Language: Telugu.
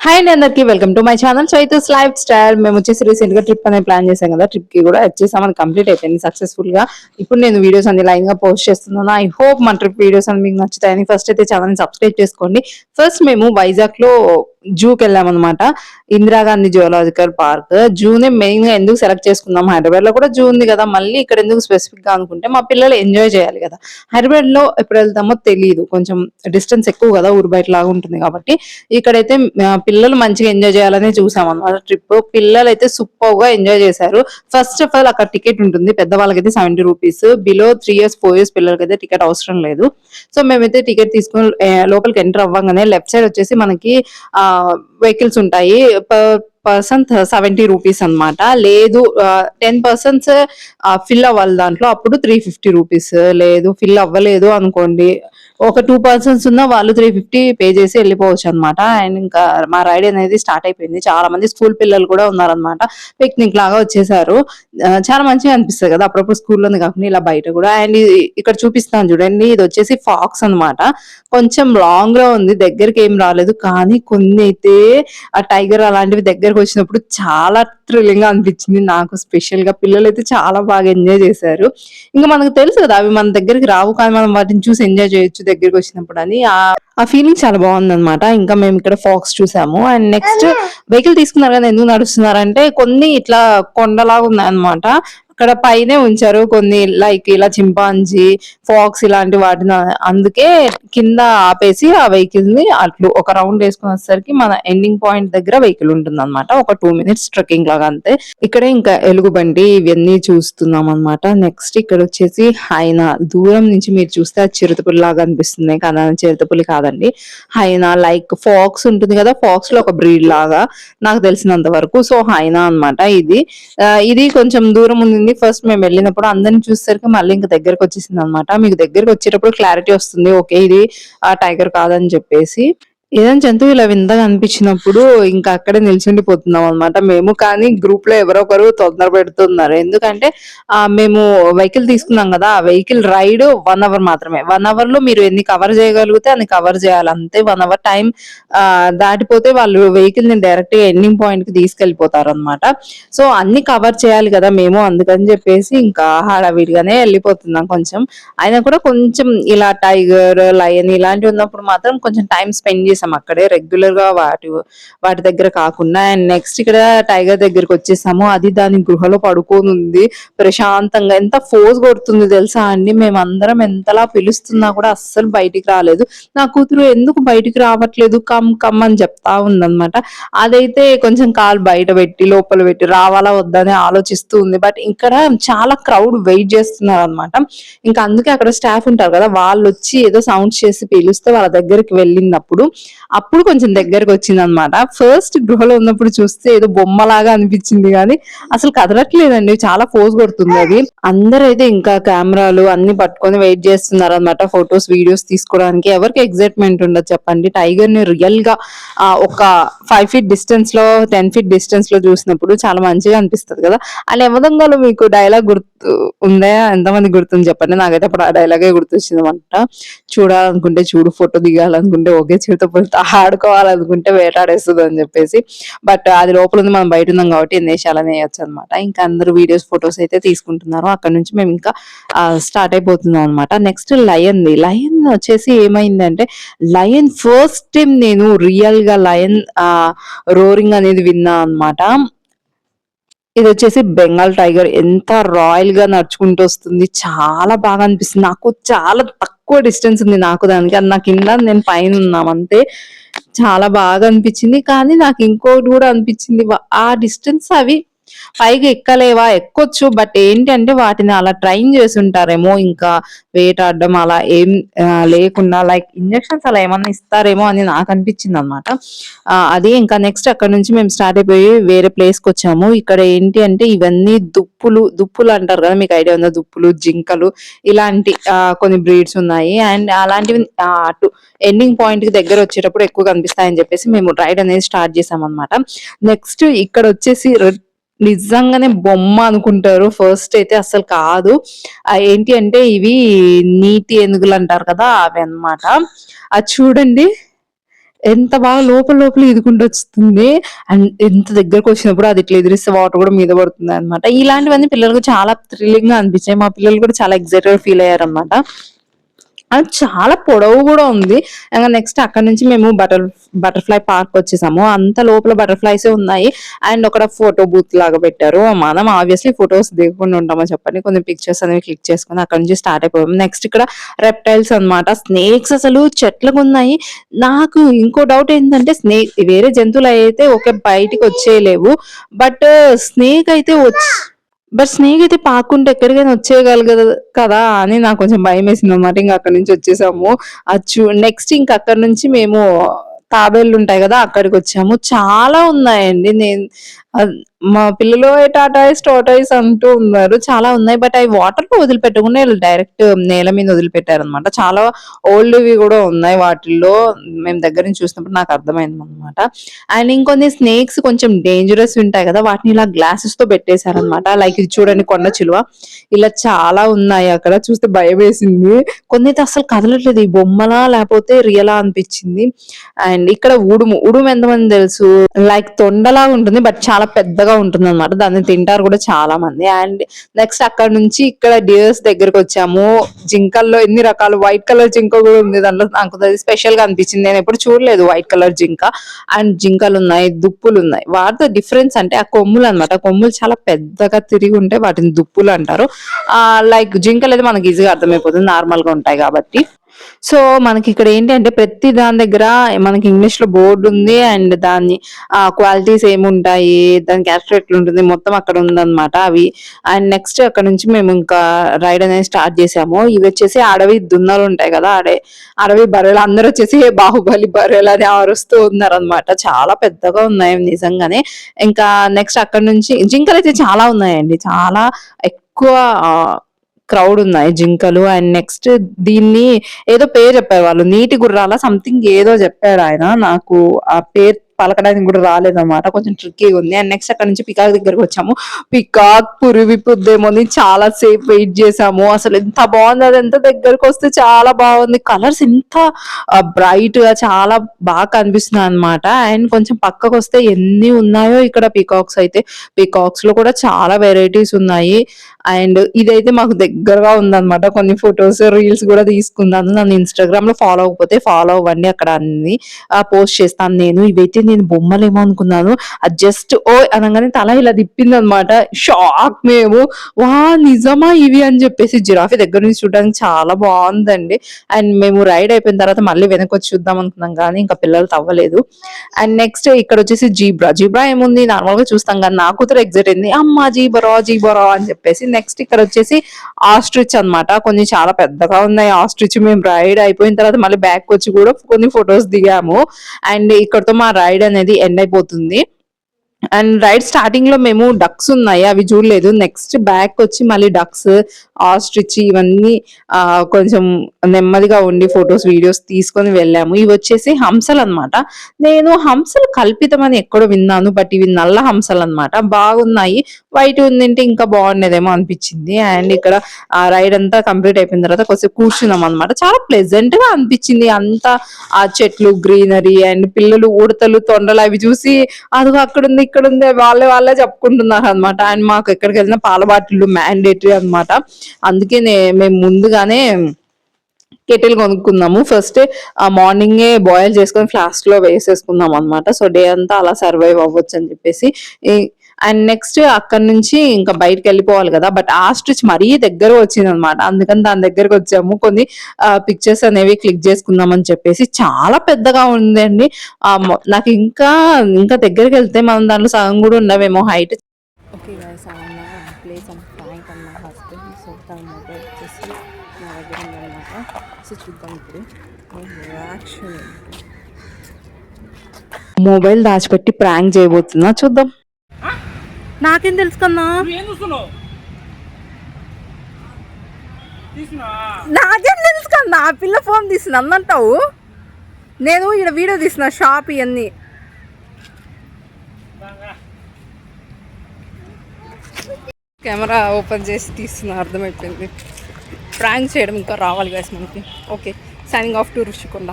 హాయ్ అండి అందరికి welcome to my channel Chaitu's life style. మేము వచ్చేసి రీసెంట్ గా ట్రిప్ అనేది ప్లాన్ చేసాం కదా, ట్రిప్ కి కూడా వచ్చేసాం, అది కంప్లీట్ అయిపోయింది సక్సెస్ఫుల్ గా. ఇప్పుడు నేను వీడియోస్ అన్ని లైన్ గా పోస్ట్ చేస్తున్నాను. ఐ హోప్ మన ట్రిప్ వీడియోస్ అని మీకు నచ్చుతాయని. ఫస్ట్ అయితే ఛానల్ సబ్స్క్రైబ్ చేసుకోండి. ఫస్ట్ మేము వైజాగ్ లో జూకి వెళ్ళామన్నమాట. Indira Gandhi zoological park. జూనే మెయిన్ గా ఎందుకు సెలెక్ట్ చేసుకున్నాం, హైదరాబాద్ లో కూడా జూ ఉంది కదా, మళ్ళీ ఇక్కడ ఎందుకు స్పెసిఫిక్ గా అనుకుంటే మా పిల్లలు ఎంజాయ్ చేయాలి కదా. హైదరాబాద్ లో ఎప్పుడు వెళ్తామో తెలియదు, కొంచెం డిస్టెన్స్ ఎక్కువ కదా, ఊరు బయట లాగా ఉంటుంది కాబట్టి. ఇక్కడైతే పిల్లలు మంచిగా ఎంజాయ్ చేయాలని చూసాం అన్నమాట ట్రిప్. పిల్లలు అయితే సూపర్ గా ఎంజాయ్ చేశారు. ఫస్ట్ ఆఫ్ ఆల్ అక్కడ టికెట్ ఉంటుంది, పెద్దవాళ్ళకైతే 70 రూపీస్, బిలో 3 years 4 years పిల్లలకైతే టికెట్ అవసరం లేదు. సో మేమైతే టికెట్ తీసుకుని లోపలికి ఎంటర్ అవ్వగానే లెఫ్ట్ సైడ్ వచ్చేసి మనకి వెహికల్స్ ఉంటాయి. పర్సన్ 70 రూపీస్ అనమాట. లేదు 10 persons ఫిల్ అవ్వాలి దాంట్లో, అప్పుడు 350 రూపీస్. లేదు ఫిల్ అవ్వలేదు అనుకోండి, ఒక 2 persons ఉన్న వాళ్ళు 350 పే చేసి వెళ్ళిపోవచ్చు అనమాట. అండ్ ఇంకా మా రైడ్ అనేది స్టార్ట్ అయిపోయింది. చాలా మంది స్కూల్ పిల్లలు కూడా ఉన్నారనమాట. పిక్నిక్ లాగా వచ్చేసారు. చాలా మంచిగా అనిపిస్తుంది కదా అప్పుడప్పుడు స్కూల్లోనే కాకుండా ఇలా బయట కూడా. అండ్ ఇక్కడ చూపిస్తాను చూడండి, ఇది వచ్చేసి ఫాక్స్ అనమాట. కొంచెం లాంగ్ లో ఉంది, దగ్గరికి ఏం రాలేదు, కానీ కొన్ని అయితే ఆ టైగర్ అలాంటివి దగ్గరకు వచ్చినప్పుడు చాలా థ్రిల్లింగ్ గా అనిపించింది నాకు. స్పెషల్ గా పిల్లలు అయితే చాలా బాగా ఎంజాయ్ చేశారు. ఇంకా మనకు తెలుసు కదా అవి మన దగ్గరికి రావు, కానీ మనం వాటిని చూసి ఎంజాయ్ చేయొచ్చు దగ్గరికి వచ్చినప్పుడు అని. ఆ ఫీలింగ్ చాలా బాగుంది అనమాట. ఇంకా మేము ఇక్కడ ఫాక్స్ చూసాము. అండ్ నెక్స్ట్ వెహికల్ తీసుకున్నారు కానీ ఎందుకు నడుస్తున్నారంటే, కొన్ని ఇట్లా కొండలాగా ఉన్నాయి అనమాట, అక్కడ పైనే ఉంచారు కొన్ని, లైక్ ఇలా చింపాంజీ, ఫాక్స్ ఇలాంటి వాటిని. అందుకే కింద ఆపేసి ఆ వెహికల్ ని అట్లు ఒక రౌండ్ వేసుకుని వచ్చేసరికి మన ఎండింగ్ పాయింట్ దగ్గర వెహికల్ ఉంటుంది అనమాట. ఒక 2 minutes ట్రెక్కింగ్ లాగా అంతే. ఇక్కడే ఇంకా ఎలుగుబంటి ఇవన్నీ చూస్తున్నాం అనమాట. నెక్స్ట్ ఇక్కడ వచ్చేసి హైనా. దూరం నుంచి మీరు చూస్తే అది చిరుతపులి లాగా అనిపిస్తుంది కదా, చిరుతపులి కాదండి, హైనా. లైక్ ఫాక్స్ ఉంటుంది కదా, ఫాక్స్ లో ఒక బ్రీడ్ లాగా నాకు తెలిసినంత వరకు. సో హైనా అనమాట ఇది. ఇది కొంచెం దూరం ఉంది. ఫస్ట్ మేము వెళ్ళినప్పుడు అందరిని చూసేసరికి మళ్ళీ ఇంకా దగ్గరకు వచ్చేసింది అనమాట. మీకు దగ్గరకు వచ్చేటప్పుడు క్లారిటీ వస్తుంది, ఓకే ఇది ఆ టైగర్ కాదని చెప్పేసి. ఏదైనా జంతువు ఇలా వింతగా అనిపించినప్పుడు ఇంకా అక్కడే నిల్చుండిపోతున్నాం అనమాట మేము. కానీ గ్రూప్ లో ఎవరో ఒకరు తొందర పెడుతున్నారు, ఎందుకంటే మేము వెహికల్ తీసుకున్నాం కదా, ఆ వెహికల్ రైడ్ 1 hour మాత్రమే. 1 hour లో మీరు ఎన్ని కవర్ చేయగలిగితే అన్ని కవర్ చేయాలి అంతే. 1 hour టైం దాటిపోతే వాళ్ళు వెహికల్ ని డైరెక్ట్ గా ఎండింగ్ పాయింట్ కి తీసుకెళ్లిపోతారు అనమాట. సో అన్ని కవర్ చేయాలి కదా మేము, అందుకని చెప్పేసి ఇంకా హడావిడిగానే వెళ్ళిపోతున్నాం కొంచెం. అయినా కూడా కొంచెం ఇలా టైగర్, లయన్ ఇలాంటివి ఉన్నప్పుడు మాత్రం కొంచెం టైం స్పెండ్ చేసాం అక్కడే, రెగ్యులర్ గా వాటి దగ్గర కాకుండా. అండ్ నెక్స్ట్ ఇక్కడ టైగర్ దగ్గరికి వచ్చేసాము. అది దాని గృహలో పడుకొని ఉంది ప్రశాంతంగా. ఎంత ఫోర్స్ కొడుతుంది తెలుసా అండి, మేమందరం ఎంతలా పిలుస్తున్నా కూడా అస్సలు బయటికి రాలేదు. నా కూతురు ఎందుకు బయటికి రావట్లేదు, కమ్ కమ్ అని చెప్తా ఉందన్నమాట. అదైతే కొంచెం కాలు బయట పెట్టి లోపల పెట్టి రావాలా వద్దని ఆలోచిస్తూ ఉంది. బట్ ఇక్కడ చాలా క్రౌడ్ వెయిట్ చేస్తున్నారు అనమాట. ఇంకా అందుకే అక్కడ స్టాఫ్ ఉంటారు కదా, వాళ్ళు వచ్చి ఏదో సౌండ్స్ చేసి పిలుస్తే వాళ్ళ దగ్గరికి వెళ్ళినప్పుడు అప్పుడు కొంచెం దగ్గరకు వచ్చింది అనమాట. ఫస్ట్ గృహలో ఉన్నప్పుడు చూస్తే ఏదో బొమ్మలాగా అనిపించింది, కానీ అసలు కదలట్లేదండి, చాలా ఫోర్స్ కొడుతుంది అది. అందరూ అయితే ఇంకా కెమెరాలు అన్ని పట్టుకొని వెయిట్ చేస్తున్నారు అనమాట, ఫొటోస్ వీడియోస్ తీసుకోవడానికి. ఎవరికి ఎగ్జైట్మెంట్ ఉండదు చెప్పండి, టైగర్ ని రియల్ గా ఒక 5 feet డిస్టెన్స్ లో 10 feet డిస్టెన్స్ లో చూసినప్పుడు చాలా మంచిగా అనిపిస్తుంది కదా. ఆ నెమదంగలో మీకు డైలాగ్ గుర్తు ఉందా, ఎంతమంది గుర్తుంది చెప్పండి. నాకైతే అప్పుడు ఆ డైలాగే గుర్తొచ్చింది అనమాట. చూడాలనుకుంటే చూడు, ఫోటో దిగాలనుకుంటే ఓకే, చిరుతపులితో ఆడుకోవాలనుకుంటే వేటాడేస్తుంది అని చెప్పేసి. బట్ అది లోపల ఉంది, మనం బయట ఉన్నాం కాబట్టి ఎన్ని వేసాలని వేయచ్చు అనమాట. ఇంకా అందరూ వీడియోస్ ఫొటోస్ అయితే తీసుకుంటున్నారు. అక్కడ నుంచి మేము ఇంకా స్టార్ట్ అయిపోతున్నాం అనమాట. నెక్స్ట్ లయన్ వచ్చేసి ఏమైందంటే, లయన్ ఫస్ట్ టైం నేను రియల్ గా లయన్ రోరింగ్ అనేది విన్నా అనమాట. ఇది వచ్చేసి బెంగాల్ టైగర్. ఎంత రాయల్ గా నడుచుకుంటూ వస్తుంది, చాలా బాగా అనిపిస్తుంది నాకు. చాలా తక్కువ డిస్టెన్స్ ఉంది నాకు దానికి, అది నా కింద నేను పైన ఉన్నాం అంతే. చాలా బాగా అనిపించింది. కానీ నాకు ఇంకోటి కూడా అనిపించింది, ఆ డిస్టెన్స్ అవి పైకి ఎక్కలేవా, ఎక్కొచ్చు, బట్ ఏంటంటే వాటిని అలా ట్రైన్ చేసి ఉంటారేమో, ఇంకా వేటాడడం అలా ఏం లేకుండా, లైక్ ఇంజెక్షన్స్ అలా ఏమన్నా ఇస్తారేమో అని నాకు అనిపించింది అనమాట. అది ఇంకా నెక్స్ట్ అక్కడ నుంచి మేము స్టార్ట్ అయిపోయి వేరే ప్లేస్ కి వచ్చాము. ఇక్కడ ఏంటి అంటే ఇవన్నీ దుప్పులు అంటారు కదా, మీకు ఐడియా ఉందా, దుప్పులు, జింకలు ఇలాంటి కొన్ని బ్రీడ్స్ ఉన్నాయి. అండ్ అలాంటివి అటు ఎండింగ్ పాయింట్ కి దగ్గర వచ్చేటప్పుడు ఎక్కువ కనిపిస్తాయని చెప్పేసి మేము రైడ్ అనేది స్టార్ట్ చేసాం అనమాట. నెక్స్ట్ ఇక్కడ వచ్చేసి నిజంగానే బొమ్మ అనుకుంటారు, ఫస్ట్ అయితే అసలు కాదు. ఏంటి అంటే ఇవి నీటి ఏనుగులు అంటారు కదా, అవి అన్నమాట. అది చూడండి ఎంత బాగా లోపల లోపల ఎదుకుంటూ వస్తుంది. అండ్ ఎంత దగ్గరకు వచ్చినప్పుడు అది ఇట్లా ఎదిరిస్తే వాటర్ కూడా మీద పడుతుంది అనమాట. ఇలాంటివన్నీ పిల్లలకు చాలా థ్రిల్లింగ్ గా అనిపించాయి. మా పిల్లలు కూడా చాలా ఎక్సైటెడ్ ఫీల్ అయ్యారు అనమాట. అది చాలా పొడవు కూడా ఉంది. ఇంక నెక్స్ట్ అక్కడ నుంచి మేము బటర్‌ఫ్లై పార్క్ వచ్చేసాము. అంత లోపల బటర్‌ఫ్లైసే ఉన్నాయి. అండ్ అక్కడ ఫోటో బూత్ లాగా పెట్టారు. మనం ఆబ్వియస్లీ ఫోటోస్ దిగకుండా ఉంటామా చెప్పండి. కొన్ని పిక్చర్స్ అనేవి క్లిక్ చేసుకొని అక్కడి నుంచి స్టార్ట్ అయిపోయాము. నెక్స్ట్ ఇక్కడ రెప్టైల్స్ అన్నమాట. స్నేక్స్ అసలు చెట్లకున్నాయి. నాకు ఇంకో డౌట్ ఏంటంటే వేరే జంతువులు అయితే ఓకే బయటికి వచ్చేయలేవు. బట్ స్నేక్ అయితే స్నేక్ అయితే పాక్కుంటే ఎక్కడికైనా వచ్చేయగలగదు కదా అని నాకు కొంచెం భయమేసిందనమాట. ఇంక అక్కడి నుంచి వచ్చేసాము. నెక్స్ట్ ఇంక అక్కడి నుంచి మేము తాబేళ్లుంటాయి గదా! అక్కడికొచ్చాము. చాలా ఉన్నాయండి. అద్ మా పిల్లలు టాటాయిస్ అంటూ ఉన్నారు. చాలా ఉన్నాయి. బట్ అవి వాటర్‌లో వదిలిపెట్టకుండా ఈళ్ళు డైరెక్ట్ నేల మీద వదిలిపెట్టారనమాట. చాలా ఓల్డ్‌వి గూడా ఉన్నాయి వాటిల్లో. మేము దగ్గర నుంచి చూసినప్పుడు నాకు అర్థమైందనమాట. అండ్ ఇంకొన్ని స్నేక్స్ కొంచెం డేంజరస్ ఉంటాయి గదా! వాటిని ఇలా గ్లాసెస్‌తో పెట్టేసారనమాట. లైక్ ఇది చూడండి కొండ చిలువ. ఇలా చాలా ఉన్నాయి అక్కడ. చూస్తే భయమేసింది. కొన్నైతే అస్సలు కదలట్లేదు. ఈ బొమ్మలా లేపోతే రియలా అనిపిచ్చింది. అండ్ ఇక్కడ ఉడుము ఎంతమంది తెలుసు? లైక్ తొండలాగా ఉంటుంది. బట్ చాలా పెద్దగా ఉంటుందన్నమాట. దాన్ని తింటారు కూడా చాలా మంది. అండ్ నెక్స్ట్ అక్కడ నుంచి ఇక్కడ డియర్స్ దగ్గరకొచ్చాము. జింకల్లో ఎన్ని రకాలు వైట్ కలర్ జింక కూడా ఉంది. దాంట్లో నాకు అది స్పెషల్ గా అనిపించింది. నేను ఎప్పుడు చూడలేదు వైట్ కలర్ జింక. అండ్ జింకలున్నాయి, దుప్పులున్నాయి. వాటితో డిఫరెన్స్ అంటే ఆ కొమ్ములన్నమాట. కొమ్ములు చాలా పెద్దగా తిరిగి ఉంటే వాటిని దుప్పులు అంటారు. లైక్ జింకలైతే మనకి ఈజీగా అర్థమైపోతుంది. నార్మల్ గా ఉంటాయి కాబట్టి. సో మనకిక్కడ ఏంటంటే ప్రతి దాని దగ్గర మనకి ఇంగ్లీష్‌లో బోర్డుంది. అండ్ దాన్ని క్వాలిటీస్ ఏముంటాయి, దాని క్యారెక్టర్ ఎట్లుంటుంది మొత్తం అక్కడ ఉందన్నమాట అవి. అండ్ నెక్స్ట్ అక్కడ నుంచి మేము ఇంకా రైడ్ అనేది స్టార్ట్ చేసాము. ఇవొచ్చేసి అడవి దున్నలుంటాయి గదా! అడవి బర్రెలు అందరొచ్చేసి బాహుబలి బర్రెలని అరుస్తూ ఉన్నారనమాట. చాలా పెద్దగా ఉన్నాయి నిజంగానే. ఇంకా నెక్స్ట్ అక్కడి నుంచి జింకలైతే చాలా ఉన్నాయండి. చాలా ఎక్కువ క్రౌడ్ ఉన్నాయి జింకలు. అండ్ నెక్స్ట్ దీన్ని ఏదో పేరు చెప్పారు వాళ్ళు. నీటి గుర్రాల సంథింగ్ ఏదో చెప్పాడాయన. నాకు ఆ పేరు పలకడానికి కూడా రాలేదన్నమాట. కొంచెం ట్రిక్కీగా ఉంది. అండ్ నెక్స్ట్ అక్కడ నుంచి పికాక్ దగ్గరకొచ్చాము. పికాక్ పురి విప్పుద్దేమో అని చాలా సేపు వెయిట్ చేసాము. అసలు ఎంత బాగుంది. అది ఎంత దగ్గరకొస్తే చాలా బాగుంది. కలర్స్ ఎంత బ్రైట్ గా చాలా బాగా కనిపిస్తున్నాయన్నమాట. అండ్ కొంచెం పక్కకొస్తే ఎన్ని ఉన్నాయో ఇక్కడ పీకాక్స్ అయితే. పీకాక్స్ లో కూడా చాలా వెరైటీస్ ఉన్నాయి. అండ్ ఇదైతే మాకు దగ్గరగా ఉందన్నమాట. కొన్ని ఫోటోస్, రీల్స్ కూడా తీసుకున్నాను. నన్ను ఇన్‌స్టాగ్రామ్‌లో ఫాలో అవ్వకపోతే ఫాలో అవ్వండి. అక్కడ అన్ని పోస్ట్ చేస్తాను నేను. ఇవైతే నేను బొమ్మలేమో అనుకున్నాను. అది జస్ట్ ఓయ్ అనంగానే తల ఇలా తిప్పిందన్నమాట. షాక్ మేము. నిజమా ఇవి అని చెప్పేసి. జిరాఫీ దగ్గర నుంచి చూడడానికి చాలా బాగుందండి. అండ్ మేము రైడ్ అయిపోయిన తర్వాత మళ్ళీ వెనకొచ్చి చూద్దాం అనుకున్నాం కానీ ఇంకా పిల్లలతో అవ్వలేదు. అండ్ నెక్స్ట్ ఇక్కడ వచ్చేసి జీబ్రా ఏముంది నార్మల్‌గా చూస్తాం కానీ నా కూతురు ఎక్సైట్ అయింది. అమ్మ జీబ్రా అని చెప్పేసి. నెక్స్ట్ ఇక్కడ వచ్చేసి ఆస్ట్రిచ్ అన్నమాట. కొన్ని చాలా పెద్దగా ఉన్నాయి ఆస్ట్రిచ్. మేము రైడ్ అయిపోయిన తర్వాత మళ్ళీ బ్యాక్ వచ్చి కూడా కొన్ని ఫొటోస్ దిగాము. అండ్ ఇక్కడితో మా రైడ్ అనేది ఎండ్ అయిపోతుంది. అండ్ రైడ్ స్టార్టింగ్ లో మేము డక్స్ ఉన్నాయి అవి చూడలేదు. నెక్స్ట్ బ్యాక్ వచ్చి మళ్ళీ డక్స్, ఆస్ట్రిచ్ ఇవన్నీ కొంచెం నెమ్మదిగా ఉండి ఫొటోస్, వీడియోస్ తీసుకొని వెళ్ళాము. ఇవి వచ్చేసి హంసలు అన్నమాట. నేను హంసలు కల్పితం అని ఎక్కడో విన్నాను. బట్ ఇవి నల్ల హంసలు అన్నమాట. బాగున్నాయి. వైట్ ఉండింటే ఇంకా బాగుండేదేమో అనిపించింది. అండ్ ఇక్కడ ఆ రైడ్ అంతా కంప్లీట్ అయిపోయిన తర్వాత కొంచెం కూర్చున్నాం అన్నమాట. చాలా ప్లెజెంట్ గా అనిపించింది. అంతా ఆ చెట్లు, గ్రీనరీ అండ్ పిల్లలు ఉడతలు, తొండలు అవి చూసి అదిగో అక్కడుంది ఇక్కడుంది వాళ్ళే చెప్పుకుంటున్నారు అనమాట. అండ్ మాకు ఎక్కడికి వెళ్ళినా పాల బాటిల్ మ్యాండేటరీ అనమాట. అందుకే మేము ముందుగానే కెటిల్ కొనుక్కున్నాము. ఫస్ట్ మార్నింగే బాయిల్ చేసుకొని ఫ్లాస్క్ లో వేసేసుకున్నాం అనమాట. సో డే అంతా అలా సర్వైవ్ అవ్వచ్చు అని చెప్పేసి. అండ్ నెక్స్ట్ అక్కడ నుంచి ఇంకా బయటకు వెళ్ళిపోవాలి కదా. బట్ ఆస్ట్రిచ్ మరీ దగ్గర వచ్చింది అనమాట. అందుకని దాని దగ్గరకు వచ్చాము. కొన్ని పిక్చర్స్ అనేవి క్లిక్ చేసుకుందాం అని చెప్పేసి. చాలా పెద్దగా ఉందండి. నాకు ఇంకా దగ్గరికి వెళ్తే మనం దాంట్లో సగం కూడా ఉండవేమో height. Okay guys, play some prank on my husband. So తన మొబైల్ వచ్చేసి నా దగ్గర ఉందన్నమాట. సో చూద్దాం ఇప్పుడు రియాక్షన్. మొబైల్ దాచిపెట్టి ప్రాంక్ చేయబోతున్నా, చూద్దాం. నాకేం తెలుసు కన్నా, నాకేం తెలుసు కన్నా. ఆ పిల్ల ఫోన్ తీసిన అందంటావు. నేను ఇక్కడ వీడియో తీసిన షాప్ ఇవన్నీ. కెమెరా ఓపెన్ చేసి తీస్తున్నా, అర్థమైపోయింది. ప్రాంక్ చేయడం ఇంకా రావాలి గైస్ మనకి. Okay, signing off to Rushikonda.